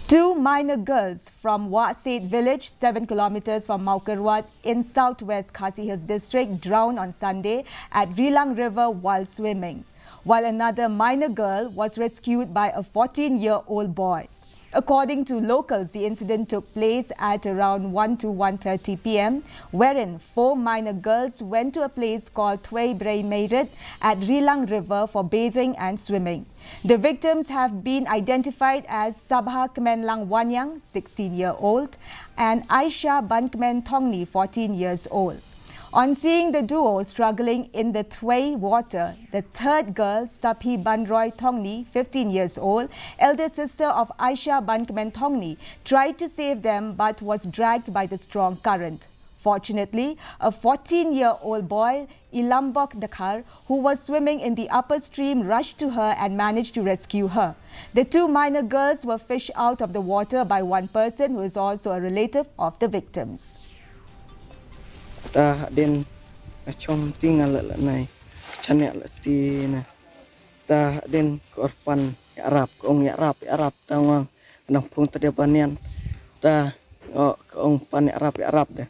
Two minor girls from Wasit village, 7 kilometers from Maukerwat in southwest Khasi Hills district, drowned on Sunday at Rilang River while swimming, while another minor girl was rescued by a 14-year-old boy. According to locals, the incident took place at around 1 to 1:30 p.m., wherein 4 minor girls went to a place called Tway Bray Meirit at Rilang River for bathing and swimming. The victims have been identified as Sabha Kemenlang Wanyang, 16-year-old, and Aisha Bankmen Tongni, 14 years old. On seeing the duo struggling in the Tway water, the third girl, Saphi Banroy Tongni, 15 years old, elder sister of Aisha Bankmen Tongni, tried to save them but was dragged by the strong current. Fortunately, a 14-year-old boy, Ilambok Dakhar, who was swimming in the upper stream, rushed to her and managed to rescue her. The 2 minor girls were fished out of the water by one person who is also a relative of the victims. Ta den chom tingal nai chanek ti na ta den korban Arab ong Arab tawang nang pung tadebanian ta ong pan Arab de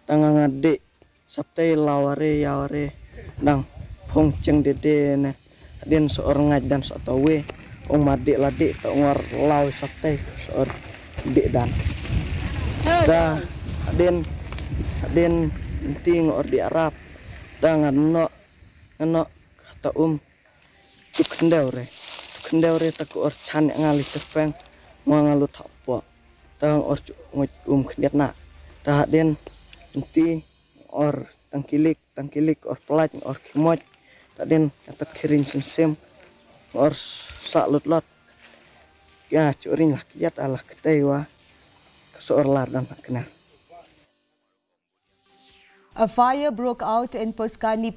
tangang adik sabtai laware nang pung ceng dede na den seorang ngaj dan sotawe ong madik ladik ta ngor law sabtai seor dik dan ta den ting or di Arab tangan no kata tuk kendaure tak or chan ngali tepeng ngalu thappo tang or kendiat na ta den ti or tangkilik or pelaj or kimoj ta den atat kirin sem or salut lot ya curing lah kiat alah ketewa kesoor lar dan kena. A fire broke out in Puskani